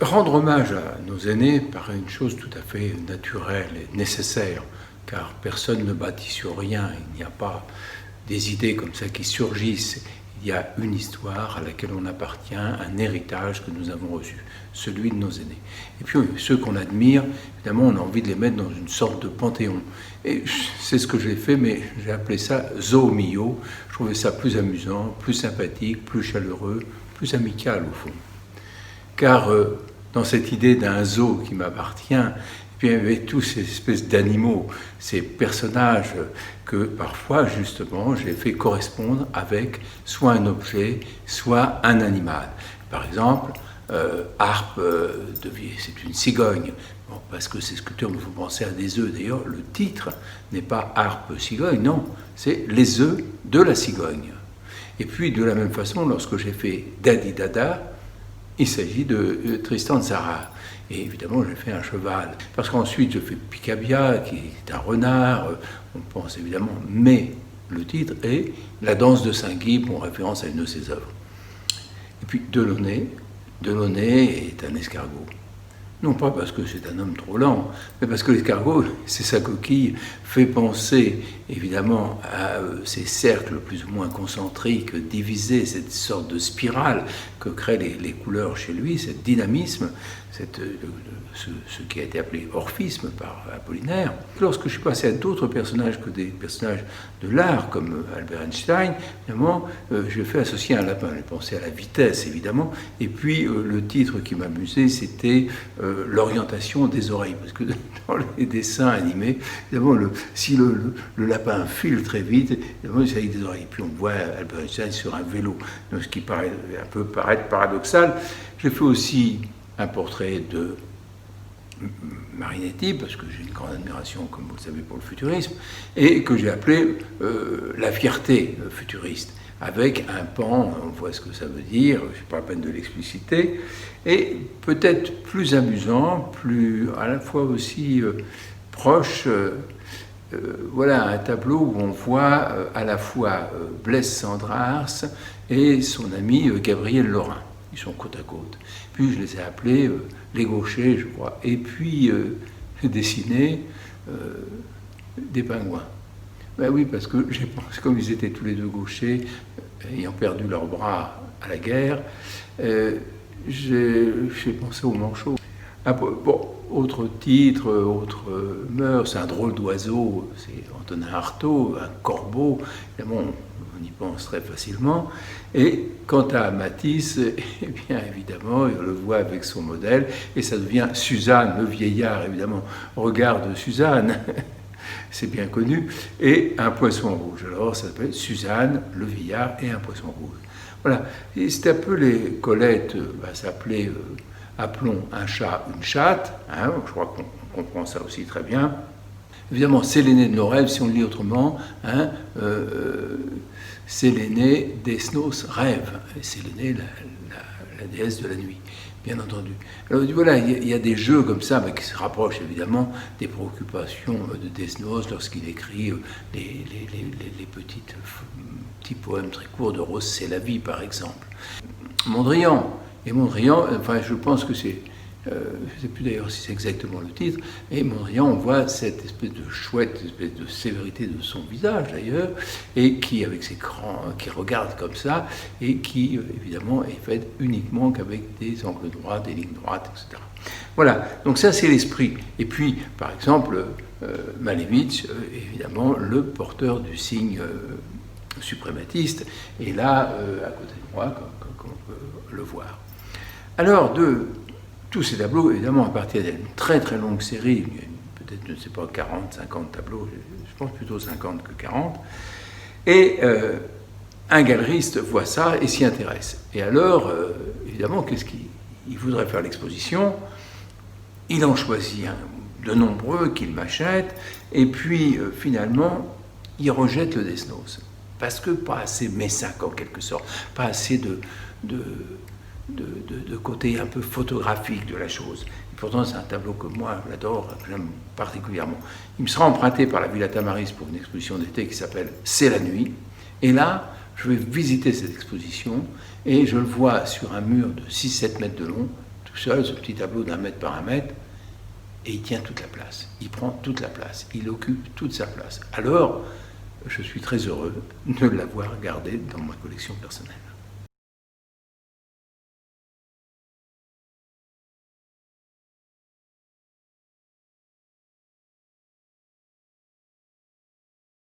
Rendre hommage à nos aînés paraît une chose tout à fait naturelle et nécessaire, car personne ne bâtit sur rien, il n'y a pas des idées comme ça qui surgissent, il y a une histoire à laquelle on appartient, un héritage que nous avons reçu, celui de nos aînés. Et puis ceux qu'on admire, évidemment on a envie de les mettre dans une sorte de panthéon. Et c'est ce que j'ai fait, mais j'ai appelé ça Zoo Mio, je trouvais ça plus amusant, plus sympathique, plus chaleureux, plus amical au fond. Car dans cette idée d'un zoo qui m'appartient, il y avait tous ces espèces d'animaux, ces personnages que parfois, justement, j'ai fait correspondre avec soit un objet, soit un animal. Par exemple, Harpe de Vie, c'est une cigogne. Bon, parce que ces sculptures me font penser à des œufs. D'ailleurs, le titre n'est pas Harpe cigogne, non, c'est les œufs de la cigogne. Et puis, de la même façon, lorsque j'ai fait Dadi Dada, il s'agit de Tristan Tzara. Et évidemment, j'ai fait un cheval. Parce qu'ensuite, je fais Picabia, qui est un renard, on pense évidemment, mais le titre est La danse de Saint-Guy, en référence à une de ses œuvres. Et puis Delaunay est un escargot. Non pas parce que c'est un homme trop lent, mais parce que l'escargot, c'est sa coquille, fait penser évidemment à ces cercles plus ou moins concentriques, divisés, cette sorte de spirale que créent les couleurs chez lui, ce dynamisme, ce qui a été appelé orphisme par Apollinaire. Lorsque je suis passé à d'autres personnages que des personnages de l'art, comme Albert Einstein, évidemment, j'ai fait associer un lapin. J'ai pensé à la vitesse, évidemment, et puis le titre qui m'amusait, c'était l'orientation des oreilles, parce que dans les dessins animés, évidemment, si le lapin file très vite, évidemment, c'est avec des oreilles. Puis on voit Albert Einstein sur un vélo, donc ce qui paraît un peu paradoxal. J'ai fait aussi un portrait de Marinetti, parce que j'ai une grande admiration, comme vous le savez, pour le futurisme, et que j'ai appelé la fierté futuriste, avec un pan, on voit ce que ça veut dire, je n'ai pas la peine de l'expliciter, et peut-être plus amusant, plus à la fois aussi proche, voilà un tableau où on voit à la fois Blaise Cendrars et son ami Gabriel Lorrain. Ils sont côte à côte. Puis je les ai appelés les gauchers, je crois. Et puis j'ai dessiné des pingouins. Ben oui, parce que j'ai pensé, comme ils étaient tous les deux gauchers, ayant perdu leurs bras à la guerre, j'ai pensé aux manchots. Bon, autre titre, autre mœurs, c'est un drôle d'oiseau, c'est Antonin Artaud, un corbeau, évidemment on y pense très facilement. Et quant à Matisse, eh bien évidemment, on le voit avec son modèle, et ça devient Suzanne, le vieillard, évidemment, regarde Suzanne, c'est bien connu, et un poisson rouge. Alors ça s'appelle Suzanne, le vieillard et un poisson rouge. Voilà, et c'était un peu les Colette, ça s'appelait appelons un chat une chatte, hein, je crois qu'on comprend ça aussi très bien. Évidemment, Séléné de nos rêves, si on le lit autrement, hein, Séléné Desnos rêve, et Séléné, la déesse de la nuit, bien entendu. Alors voilà, il y a des jeux comme ça, mais qui se rapprochent évidemment des préoccupations de Desnos lorsqu'il écrit les petits poèmes très courts de Rose, c'est la vie, par exemple. Mondrian, enfin je pense que c'est, je ne sais plus d'ailleurs si c'est exactement le titre, et Mondrian, on voit cette espèce de chouette, espèce de sévérité de son visage d'ailleurs, et qui, avec ses crans, qui regarde comme ça, et qui évidemment est faite uniquement qu'avec des angles droits, des lignes droites, etc. Voilà, donc ça c'est l'esprit. Et puis, par exemple, Malevich, évidemment, le porteur du signe suprématiste, est là, à côté de moi, comme on peut le voir. Alors, de tous ces tableaux, évidemment, à partir d'une très très longue série, peut-être, je ne sais pas, 40, 50 tableaux, je pense plutôt 50 que 40, et un galeriste voit ça et s'y intéresse. Et alors, évidemment, qu'est-ce qu'il voudrait faire l'exposition? Il en choisit de nombreux qu'il m'achète, et puis finalement, il rejette le Desnos. Parce que pas assez messac en quelque sorte, pas assez de côté un peu photographique de la chose. Et pourtant, c'est un tableau que moi, j'adore, que j'aime particulièrement. Il me sera emprunté par la Villa Tamaris pour une exposition d'été qui s'appelle « C'est la nuit ». Et là, je vais visiter cette exposition et je le vois sur un mur de 6-7 mètres de long, tout seul, ce petit tableau d'1 mètre par 1 mètre, et il tient toute la place. Il prend toute la place. Il occupe toute sa place. Alors, je suis très heureux de l'avoir gardé dans ma collection personnelle.